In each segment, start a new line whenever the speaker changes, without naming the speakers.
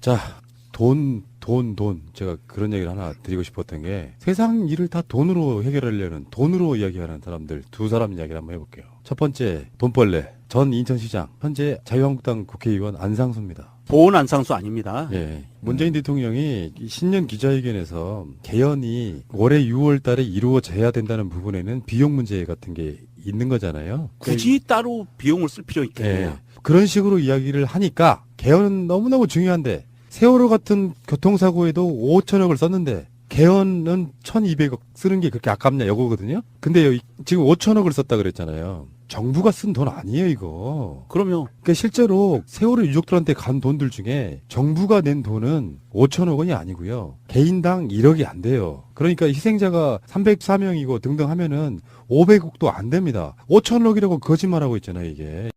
자, 돈. 제가 그런 얘기를 하나 드리고 싶었던 게 세상 일을 다 돈으로 해결하려는 돈으로 이야기하는 사람들 두 사람 이야기를 한번 해볼게요. 첫 번째, 돈벌레. 전 인천시장, 현재 자유한국당 국회의원 안상수입니다.
보온 안상수 아닙니다.
예. 문재인 대통령이 신년 기자회견에서 개헌이 올해 6월 달에 이루어져야 된다는 부분에는 비용 문제 같은 게 있는 거잖아요.
굳이 따로 비용을 쓸 필요 있겠네요.
예. 그런 식으로 이야기를 하니까 개헌은 너무너무 중요한데 세월호 같은 교통사고에도 5천억을 썼는데 개헌은 1,200억 쓰는 게 그렇게 아깝냐 이거거든요. 근데 지금 5천억을 썼다 그랬잖아요. 정부가 쓴 돈 아니에요, 이거.
그럼요.
그러니까 실제로 세월호 유족들한테 간 돈들 중에 정부가 낸 돈은 5천억 원이 아니고요. 개인당 1억이 안 돼요. 그러니까 희생자가 304명이고 등등 하면은 500억도 안 됩니다. 5천억이라고 거짓말하고 있잖아요, 이게.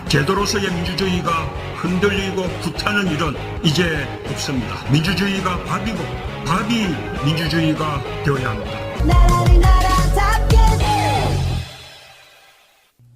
제도로서의 민주주의가 흔들리고 구타는 일은 이제 없습니다. 민주주의가 밥이고 밥이 민주주의가 되어야 합니다.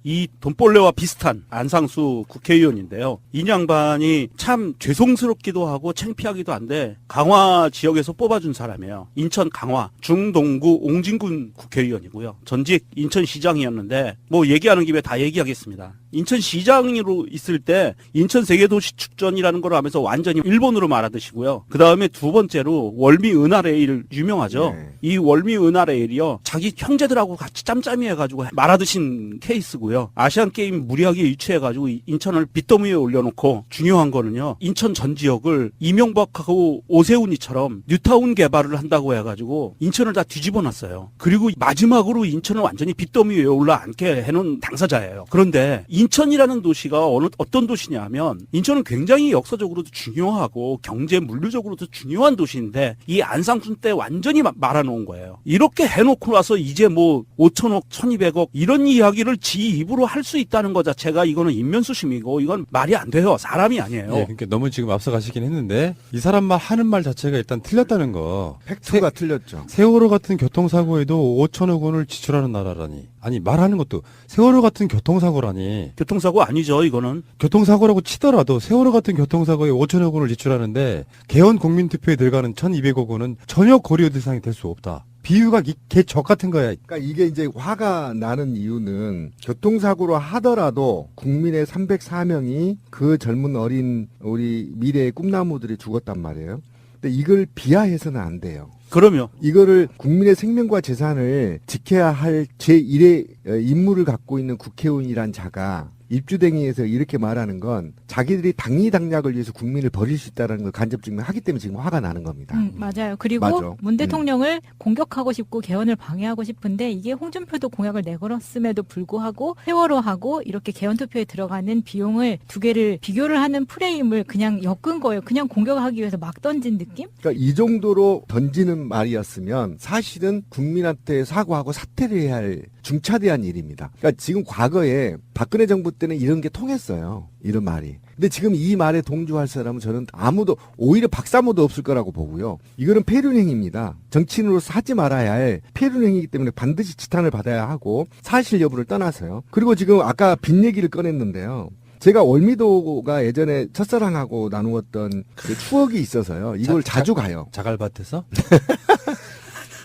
이 돈벌레와 비슷한 안상수 국회의원인데요. 이 양반이 참 죄송스럽기도 하고 창피하기도 한데 강화 지역에서 뽑아준 사람이에요. 인천 강화 중동구 옹진군 국회의원이고요. 전직 인천시장이었는데 뭐 얘기하는 김에 다 얘기하겠습니다. 인천시장으로 있을 때 인천 세계도시 축전이라는 걸 하면서 완전히 일본으로 말하듯이고요. 그 다음에 두 번째로 월미 은하레일 유명하죠.
네.
이 월미 은하레일이요. 자기 형제들하고 같이 짬짬이 해가지고 말아드신 케이스고요. 아시안 게임 무리하게 유치해가지고 인천을 빚더미에 올려놓고 중요한 거는요. 인천 전 지역을 이명박하고 오세훈이처럼 뉴타운 개발을 한다고 해가지고 인천을 다 뒤집어놨어요. 그리고 마지막으로 인천을 완전히 빚더미 위에 올라앉게 해놓은 당사자예요. 그런데 인천이라는 도시가 어떤 도시냐면 인천은 굉장히 역사적으로도 중요하고 경제 물류적으로도 중요한 도시인데 이 안상순 때 완전히 말아놓은 거예요. 이렇게 해놓고 나서 이제 뭐 5천억, 1200억 이런 이야기를 지 입으로 할 수 있다는 것 자체가 이거는 인면수심이고 이건 말이 안 돼요. 사람이 아니에요.
예, 그러니까 너무 지금 앞서가시긴 했는데 이 사람 말 하는 말 자체가 일단 틀렸다는 거.
팩트가 틀렸죠.
세월호 같은 교통사고에도 5천억 원을 지출하는 나라라니. 아니 말하는 것도 세월호 같은 교통사고라니.
교통사고 아니죠, 이거는.
교통사고라고 치더라도 세월호 같은 교통사고에 5천억 원을 지출하는데 개헌 국민투표에 들어가는 1,200억 원은 전혀 고려 대상이 될 수 없다. 비유가 개적 같은 거야.
그러니까 이게 이제 화가 나는 이유는 교통사고로 하더라도 국민의 304명이 그 젊은 어린 우리 미래의 꿈나무들이 죽었단 말이에요. 근데 이걸 비하해서는 안 돼요.
그럼요.
이거를 국민의 생명과 재산을 지켜야 할 제1의 임무를 갖고 있는 국회의원이란 자가 입주댕이에서 이렇게 말하는 건 자기들이 당리당략을 위해서 국민을 버릴 수 있다는 걸 간접 증명하기 때문에 지금 화가 나는 겁니다.
맞아요. 그리고
맞아.
문 대통령을 공격하고 싶고 개헌을 방해하고 싶은데 이게 홍준표도 공약을 내걸었음에도 불구하고 세월호하고 이렇게 개헌 투표에 들어가는 비용을 두 개를 비교를 하는 프레임을 그냥 엮은 거예요. 그냥 공격하기 위해서 막 던진 느낌?
그러니까 이 정도로 던지는 말이었으면 사실은 국민한테 사과하고 사퇴를 해야 할 중차대한 일입니다. 그러니까 지금 과거에 박근혜 정부 때는 이런 게 통했어요. 이런 말이. 근데 지금 이 말에 동조할 사람은 저는 아무도 오히려 박사모도 없을 거라고 보고요. 이거는 폐륜행위입니다. 정치인으로서 하지 말아야 할 폐륜행위이기 때문에 반드시 지탄을 받아야 하고 사실 여부를 떠나서요. 그리고 지금 아까 빚 얘기를 꺼냈는데요. 제가 월미도가 예전에 첫사랑하고 나누었던 그 추억이 있어서요. 이걸 자주 가요.
자갈밭에서?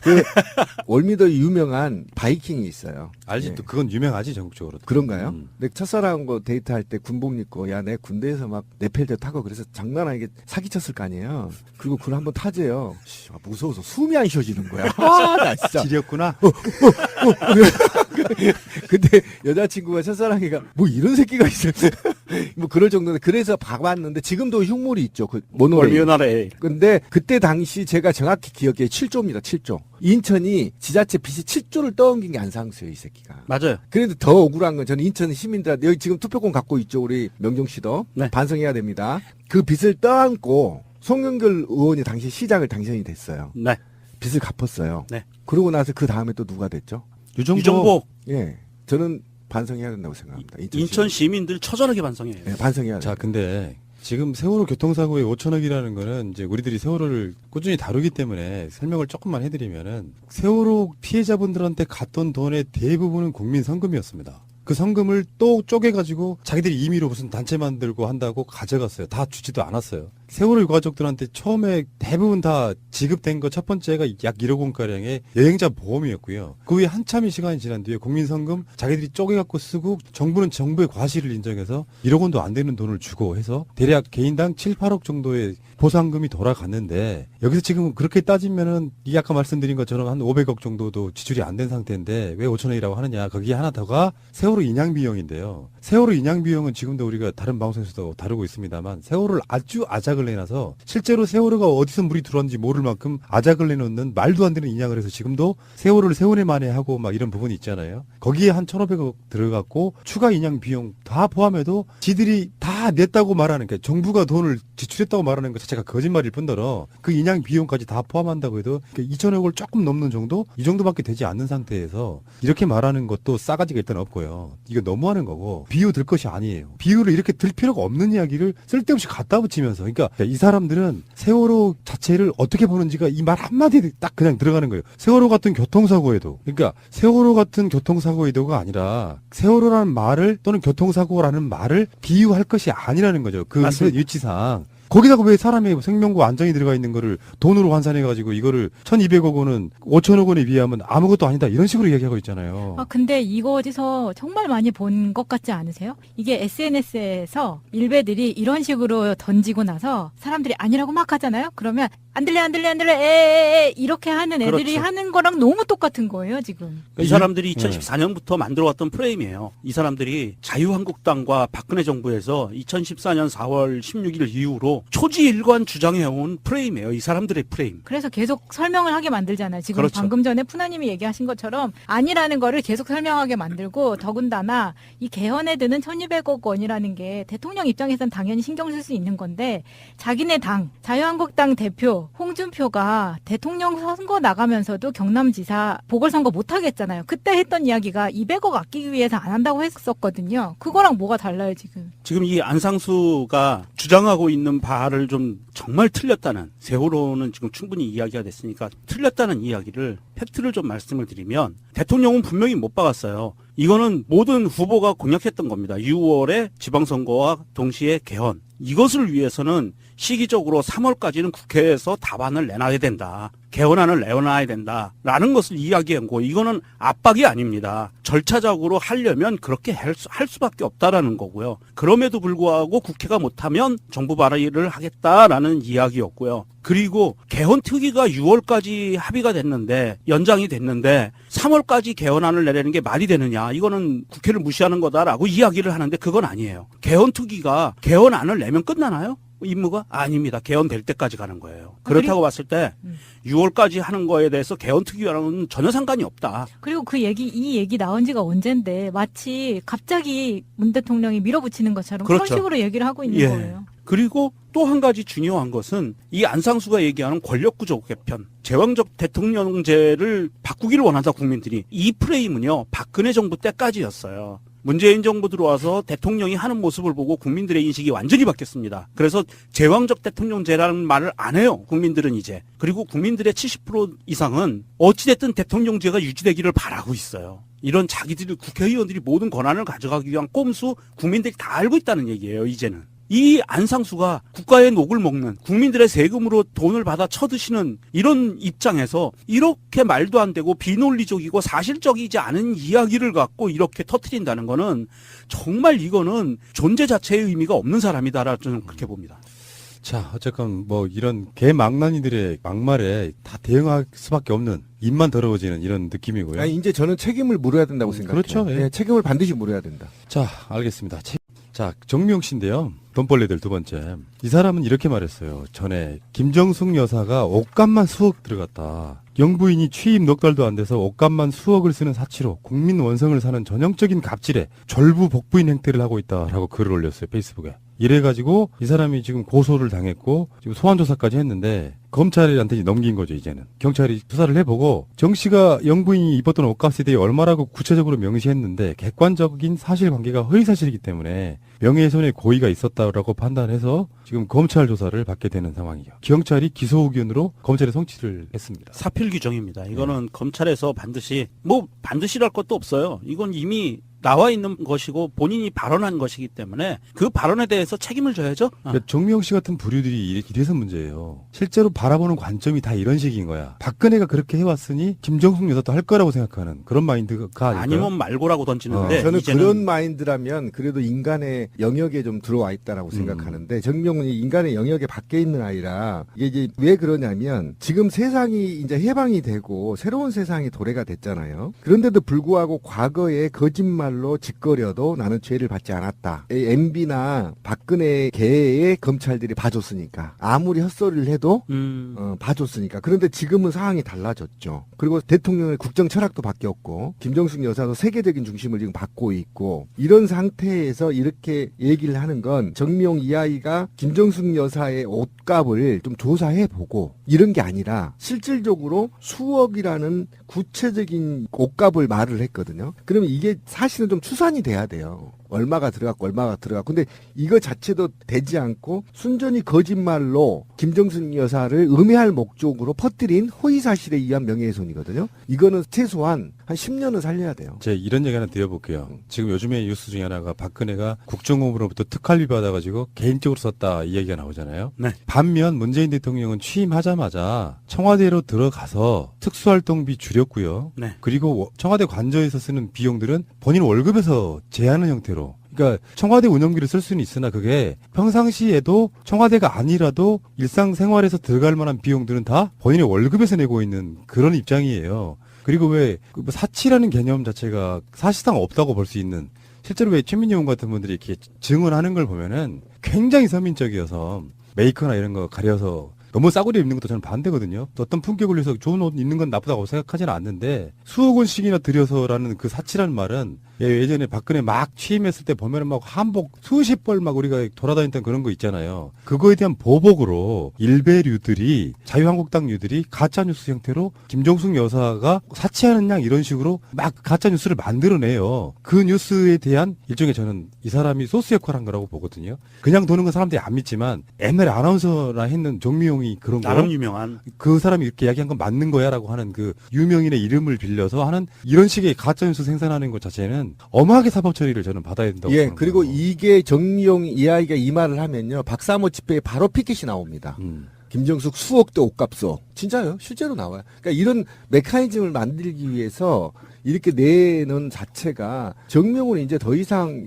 그 월미도 유명한 바이킹이 있어요.
알지?
예.
또 그건 유명하지 전국적으로.
그런가요? 내 첫사랑하고 데이트할 때 군복 입고 야 내 군대에서 막 네펠대 타고 그래서 장난 아니게 사기쳤을 거 아니에요. 그리고 그걸 한번 타재요. 무서워서 숨이 안 쉬어지는 거야. 나 진짜.
지렸구나.
근데 여자친구가 첫사랑이가 뭐 이런 새끼가 있어. 뭐 그럴 정도인데 그래서 봐봤는데 지금도 흉물이 있죠. 그 모노레일.
월미은하레일.
근데 그때 당시 제가 정확히 기억해 7조입니다. 7조. 인천이 지자체 빚이 7조를 떠넘긴 게 안상수예요, 이 새끼가.
맞아요.
그런데 더 억울한 건 저는 인천 시민들한테 여기 지금 투표권 갖고 있죠. 우리 명종 씨도
네.
반성해야 됩니다. 그 빚을 떠안고 송영길 의원이 당시 시장을 당선이 됐어요.
네.
빚을 갚았어요.
네.
그러고 나서 그 다음에 또 누가 됐죠?
유정복.
예, 저는 반성해야 된다고 생각합니다.
인천 시민들 처절하게 반성해요.
예, 반성해야
자,
돼요.
근데 지금 세월호 교통사고에 5천억이라는 거는 이제 우리들이 세월호를 꾸준히 다루기 때문에 설명을 조금만 해드리면은 세월호 피해자분들한테 갔던 돈의 대부분은 국민 성금이었습니다. 그 성금을 또 쪼개가지고 자기들이 임의로 무슨 단체 만들고 한다고 가져갔어요. 다 주지도 않았어요. 세월호 유가족들한테 처음에 대부분 다 지급된 거 첫 번째가 약 1억 원가량의 여행자 보험이었고요. 그 후에 한참의 시간이 지난 뒤에 국민성금 자기들이 쪼개갖고 쓰고 정부는 정부의 과실을 인정해서 1억 원도 안 되는 돈을 주고 해서 대략 개인당 7, 8억 정도의 보상금이 돌아갔는데 여기서 지금 그렇게 따지면은 이 아까 말씀드린 것처럼 한 500억 정도도 지출이 안 된 상태인데 왜 5천억이라고 하느냐. 거기에 하나 더가 세월호 인양 비용인데요. 세월호 인양 비용은 지금도 우리가 다른 방송에서도 다루고 있습니다만 세월호를 아주 아작을 내놔서 실제로 세월호가 어디서 물이 들어왔는지 모를 만큼 아작을 내놓는 말도 안 되는 인양을 해서 지금도 세월호를 세월에 만에 하고 막 이런 부분이 있잖아요. 거기에 한 1,500억 들어갔고 추가 인양 비용 다 포함해도 지들이 다 냈다고 말하는 게 정부가 돈을 지출했다고 말하는 것 자체가 거짓말일 뿐더러 그 인양 비용까지 다 포함한다고 해도 2천억을 조금 넘는 정도? 이 정도밖에 되지 않는 상태에서 이렇게 말하는 것도 싸가지가 일단 없고요. 이거 너무하는 거고 비유 들 것이 아니에요. 비유를 이렇게 들 필요가 없는 이야기를 쓸데없이 갖다 붙이면서 그러니까 이 사람들은 세월호 자체를 어떻게 보는지가 이 말 한마디에 딱 그냥 들어가는 거예요. 세월호 같은 교통사고에도 그러니까 세월호 같은 교통사고에도가 아니라 세월호라는 말을 또는 교통사고라는 말을 비유할 것이 아니라는 거죠. 그
맞습니다.
위치상. 거기다가 왜 사람의 생명과 안전이 들어가 있는 거를 돈으로 환산해가지고 이거를 1,200억 원은 5천억 원에 비하면 아무것도 아니다 이런 식으로 얘기하고 있잖아요.
아, 근데 이거 어디서 정말 많이 본 것 같지 않으세요? 이게 SNS에서 일베들이 이런 식으로 던지고 나서 사람들이 아니라고 막 하잖아요? 그러면 안 들려, 에에에 이렇게 하는 애들이
그렇죠.
하는 거랑 너무 똑같은 거예요, 지금.
이 사람들이 2014년부터 만들어왔던 프레임이에요. 이 사람들이 자유한국당과 박근혜 정부에서 2014년 4월 16일 이후로 초지일관 주장해온 프레임이에요. 이 사람들의 프레임.
그래서 계속 설명을 하게 만들잖아요. 지금
그렇죠.
방금 전에 푸나님이 얘기하신 것처럼 아니라는 거를 계속 설명하게 만들고 더군다나 이 개헌에 드는 1,200억 원이라는 게 대통령 입장에선 당연히 신경 쓸 수 있는 건데 자기네 당 자유한국당 대표 홍준표가 대통령 선거 나가면서도 경남지사 보궐선거 못하겠잖아요. 그때 했던 이야기가 200억 아끼기 위해서 안 한다고 했었거든요. 그거랑 뭐가 달라요 지금.
지금 이 안상수가 주장하고 있는 바를 좀 정말 틀렸다는 세월호는 지금 충분히 이야기가 됐으니까 틀렸다는 이야기를 팩트를 좀 말씀을 드리면 대통령은 분명히 못 박았어요. 이거는 모든 후보가 공약했던 겁니다. 6월에 지방선거와 동시에 개헌. 이것을 위해서는 시기적으로 3월까지는 국회에서 답안을 내놔야 된다. 개헌안을 내놔야 된다라는 것을 이야기한 거. 이거는 압박이 아닙니다. 절차적으로 하려면 그렇게 할 수밖에 없다라는 거고요. 그럼에도 불구하고 국회가 못하면 정부 발의를 하겠다라는 이야기였고요. 그리고 개헌 특위가 6월까지 합의가 됐는데 연장이 됐는데 3월까지 개헌안을 내려는 게 말이 되느냐. 이거는 국회를 무시하는 거다라고 이야기를 하는데 그건 아니에요. 개헌 특위가 개헌안을 내면 끝나나요? 임무가? 아닙니다. 개헌될 때까지 가는 거예요. 그렇다고 봤을 때 6월까지 하는 거에 대해서 개헌 특위와는 전혀 상관이 없다.
그리고 이 얘기 나온 지가 언젠데 마치 갑자기 문 대통령이 밀어붙이는 것처럼
그렇죠.
그런 식으로 얘기를 하고 있는
예.
거예요.
그리고 또 한 가지 중요한 것은 이 안상수가 얘기하는 권력구조 개편, 제왕적 대통령제를 바꾸기를 원한다 국민들이. 이 프레임은요 박근혜 정부 때까지였어요. 문재인 정부 들어와서 대통령이 하는 모습을 보고 국민들의 인식이 완전히 바뀌었습니다. 그래서 제왕적 대통령제라는 말을 안 해요. 국민들은 이제. 그리고 국민들의 70% 이상은 어찌됐든 대통령제가 유지되기를 바라고 있어요. 이런 자기들이 국회의원들이 모든 권한을 가져가기 위한 꼼수 국민들이 다 알고 있다는 얘기예요. 이제는. 이 안상수가 국가의 녹을 먹는 국민들의 세금으로 돈을 받아 쳐드시는 이런 입장에서 이렇게 말도 안 되고 비논리적이고 사실적이지 않은 이야기를 갖고 이렇게 터뜨린다는 거는 정말 이거는 존재 자체의 의미가 없는 사람이다라 저는 그렇게 봅니다.
자, 어쨌건 뭐 이런 개망난이들의 막말에 다 대응할 수밖에 없는 입만 더러워지는 이런 느낌이고요.
아니, 이제 저는 책임을 물어야 된다고 생각해요.
그렇죠. 예.
예, 책임을 반드시 물어야 된다.
자, 알겠습니다. 자, 정미용 씨인데요. 돈벌레들 두 번째. 이 사람은 이렇게 말했어요. 전에 김정숙 여사가 옷값만 수억 들어갔다. 영부인이 취임 넉 달도 안 돼서 옷값만 수억을 쓰는 사치로 국민 원성을 사는 전형적인 갑질에 졸부복부인 행태를 하고 있다라고 글을 올렸어요. 페이스북에. 이래가지고 이 사람이 지금 고소를 당했고 지금 소환조사까지 했는데 검찰한테 넘긴 거죠. 이제는 경찰이 수사를 해보고 정 씨가 영부인이 입었던 옷값에 대해 얼마라고 구체적으로 명시했는데 객관적인 사실관계가 허위사실이기 때문에 명예훼손의 고의가 있었다라고 판단해서 지금 검찰 조사를 받게 되는 상황이에요. 경찰이 기소 의견으로 검찰에 송치를 했습니다.
사필 규정입니다. 이거는 검찰에서 반드시랄 것도 없어요. 이건 이미 나와 있는 것이고 본인이 발언한 것이기 때문에 그 발언에 대해서 책임을 져야죠.
그러니까 정미용 씨 같은 부류들이 이래서 문제예요. 실제로 바라보는 관점이 다 이런 식인 거야. 박근혜가 그렇게 해왔으니 김정숙 여사도 할 거라고 생각하는 그런 마인드가 아닐까요?
아니면 말고라고 던지는데
저는
이제는
그런 마인드라면 그래도 인간의 영역에 좀 들어와 있다라고 생각하는데 정명훈이 인간의 영역에 밖에 있는 아이라 이게 이제 왜 그러냐면 지금 세상이 이제 해방이 되고 새로운 세상이 도래가 됐잖아요. 그런데도 불구하고 과거에 거짓말로 짓거려도 나는 죄를 받지 않았다. MB나 박근혜 계의 검찰들이 봐줬으니까 아무리 헛소리를 해도 봐줬으니까. 그런데 지금은 상황이 달라졌죠. 그리고 대통령의 국정 철학도 바뀌었고 김정숙 여사도 세계적인 중심을 지금 받고 있고 이런 상태에서 이렇게 얘기를 하는 건 정미용 이 아이가 김정숙 여사의 옷값을 좀 조사해보고 이런 게 아니라 실질적으로 수억이라는 구체적인 옷값을 말을 했거든요. 그러면 이게 사실은 좀 추산이 돼야 돼요. 얼마가 들어갔고 얼마가 들어갔고. 근데 이거 자체도 되지 않고 순전히 거짓말로 김정숙 여사를 음해할 목적으로 퍼뜨린 허위사실에 의한 명예훼손이거든요. 이거는 최소한 한 10년은 살려야 돼요.
제가 이런 얘기 하나 드려볼게요. 지금 요즘에 뉴스 중에 하나가 박근혜가 국정원으로부터 특활비 받아가지고 개인적으로 썼다 이 얘기가 나오잖아요.
네.
반면 문재인 대통령은 취임하자마자 청와대로 들어가서 특수활동비 줄였고요.
네.
그리고 청와대 관저에서 쓰는 비용들은 본인 월급에서 제하는 형태로. 그러니까 청와대 운영비를 쓸 수는 있으나 그게 평상시에도 청와대가 아니라도 일상생활에서 들어갈 만한 비용들은 다 본인의 월급에서 내고 있는 그런 입장이에요. 그리고 왜 사치라는 개념 자체가 사실상 없다고 볼 수 있는, 실제로 왜 최민희 의원 같은 분들이 이렇게 증언하는 걸 보면은 굉장히 서민적이어서 메이커나 이런 거 가려서 너무 싸구려 입는 것도 저는 반대거든요. 또 어떤 품격을 위해서 좋은 옷 입는 건 나쁘다고 생각하지는 않는데 수억 원씩이나 들여서라는 그 사치라는 말은 예전에 박근혜 막 취임했을 때 보면은 막 한복 수십 벌 막 우리가 돌아다녔던 그런 거 있잖아요. 그거에 대한 보복으로 일베류들이 자유한국당류들이 가짜뉴스 형태로 김정숙 여사가 사치하는 양 이런 식으로 막 가짜뉴스를 만들어내요. 그 뉴스에 대한 일종의 저는 이 사람이 소스 역할을 한 거라고 보거든요. 그냥 도는 건 사람들이 안 믿지만 옛날에 아나운서나 했는 정미용이 그런 거
나름 유명한
그 사람이 이렇게 이야기한 건 맞는 거야라고 하는 그 유명인의 이름을 빌려서 하는 이런 식의 가짜뉴스 생산하는 것 자체는 어마하게 사법 처리를 저는 받아야 된다고
예,
보는
그리고
거고.
이게 정미용 이 아이가 이 말을 하면요. 박사모 집회에 바로 피켓이 나옵니다. 김정숙 수억대 옷값어. 진짜요? 실제로 나와요. 그러니까 이런 메커니즘을 만들기 위해서 이렇게 내는 자체가 정명훈은 이제 더 이상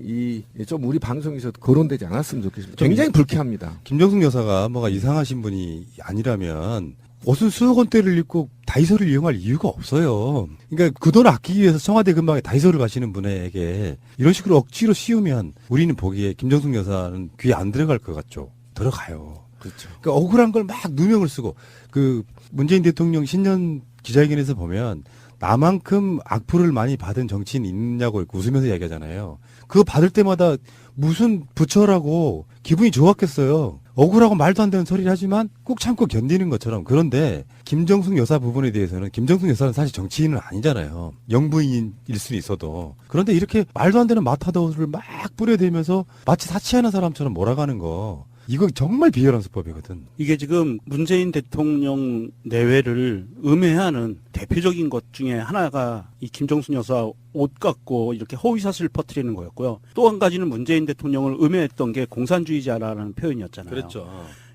좀 우리 방송에서 거론되지 않았으면 좋겠습니다. 굉장히 불쾌합니다.
김정숙 여사가 뭐가 이상하신 분이 아니라면 옷은 수억 원대를 입고 다이소를 이용할 이유가 없어요. 그러니까 그 돈을 아끼기 위해서 청와대 근방에 다이소를 가시는 분에게 이런 식으로 억지로 씌우면 우리는 보기에 김정숙 여사는 귀에 안 들어갈 것 같죠. 들어가요.
그렇죠.
그러니까 억울한 걸 막 누명을 쓰고 그 문재인 대통령 신년 기자회견에서 보면 나만큼 악플을 많이 받은 정치인 있냐고 이렇게 웃으면서 얘기하잖아요. 그거 받을 때마다 무슨 부처라고 기분이 좋았겠어요. 억울하고 말도 안 되는 소리를 하지만 꾹 참고 견디는 것처럼. 그런데 김정숙 여사 부분에 대해서는 김정숙 여사는 사실 정치인은 아니잖아요. 영부인일 수는 있어도. 그런데 이렇게 말도 안 되는 마타도를 막 뿌려대면서 마치 사치하는 사람처럼 몰아가는 거. 이거 정말 비열한 수법이거든.
이게 지금 문재인 대통령 내외를 음해하는 대표적인 것 중에 하나가 이 김정숙 여사 옷 갖고 이렇게 허위사실을 퍼뜨리는 거였고요. 또 한 가지는 문재인 대통령을 음해했던 게 공산주의자라는 표현이었잖아요.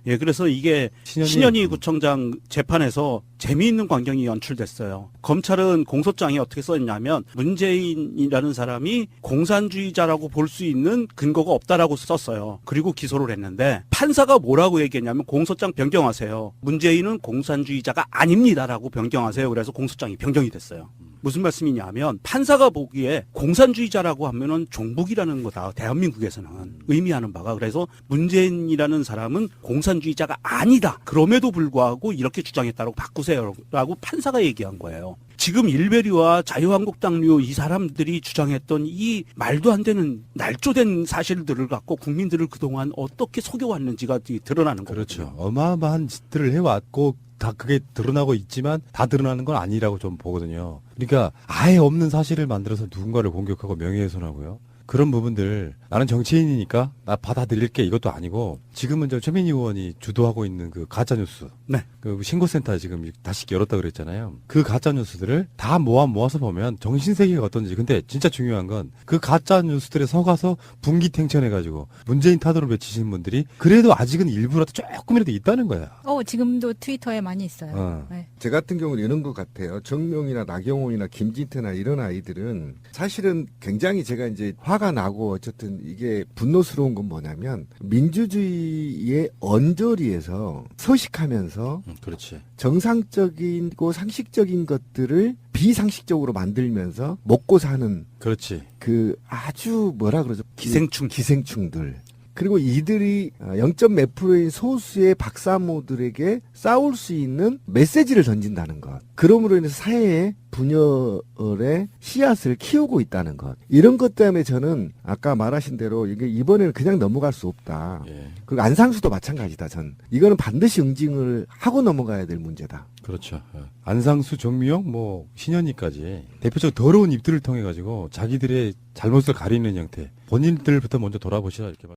예, 그래서 이게 신현희 구청장 재판에서 재미있는 광경이 연출됐어요. 검찰은 공소장에 어떻게 썼냐면 문재인이라는 사람이 공산주의자라고 볼 수 있는 근거가 없다라고 썼어요. 그리고 기소를 했는데 판사가 뭐라고 얘기했냐면 공소장 변경하세요. 문재인은 공산주의자가 아닙니다라고 변경하세요. 그래서 공소장이 변경이 됐어요. 무슨 말씀이냐면 판사가 보기에 공산주의자라고 하면은 종북이라는 거다. 대한민국에서는 의미하는 바가. 그래서 문재인이라는 사람은 공산주의자가 아니다. 그럼에도 불구하고 이렇게 주장했다고 바꾸세요라고 판사가 얘기한 거예요. 지금 일베류와 자유한국당류 이 사람들이 주장했던 이 말도 안 되는 날조된 사실들을 갖고 국민들을 그동안 어떻게 속여왔는지가 드러나는 거거든요.
그렇죠. 어마어마한 짓들을 해왔고 다 그게 드러나고 있지만 다 드러나는 건 아니라고 좀 보거든요. 그러니까 아예 없는 사실을 만들어서 누군가를 공격하고 명예훼손하고요. 그런 부분들 나는 정치인이니까 나 받아들일게 이것도 아니고 지금은 저 최민희 의원이 주도하고 있는 그 가짜 뉴스,
네.
그 신고센터 지금 다시 열었다 그랬잖아요. 그 가짜 뉴스들을 다 모아서 보면 정신 세계가 어떤지. 근데 진짜 중요한 건 그 가짜 뉴스들에 속아서 분기탱천해가지고 문재인 타도를 외치시는 분들이 그래도 아직은 일부라도 조금이라도 있다는 거야.
지금도 트위터에 많이 있어요.
어.
네.
제 같은 경우는 이런 것 같아요. 정명이나 나경원이나 김진태나 이런 아이들은 사실은 굉장히 제가 이제 화가 나고 어쨌든 이게 분노스러운 건 뭐냐면 민주주의의 언저리에서 서식하면서
그렇지.
정상적이고 상식적인 것들을 비상식적으로 만들면서 먹고 사는
그렇지.
그 아주 뭐라 그러죠? 기생충들. 그리고 이들이 0.몇 프로인 소수의 박사모들에게 싸울 수 있는 메시지를 던진다는 것. 그럼으로 인해서 사회의 분열의 씨앗을 키우고 있다는 것. 이런 것 때문에 저는 아까 말하신 대로 이게 이번에는 그냥 넘어갈 수 없다.
예.
그리고 안상수도 마찬가지다. 이거는 반드시 응징을 하고 넘어가야 될 문제다.
그렇죠. 안상수, 정미영, 신현희까지 대표적으로 더러운 입들을 통해 가지고 자기들의 잘못을 가리는 형태. 본인들부터 먼저 돌아보시라 이렇게 말.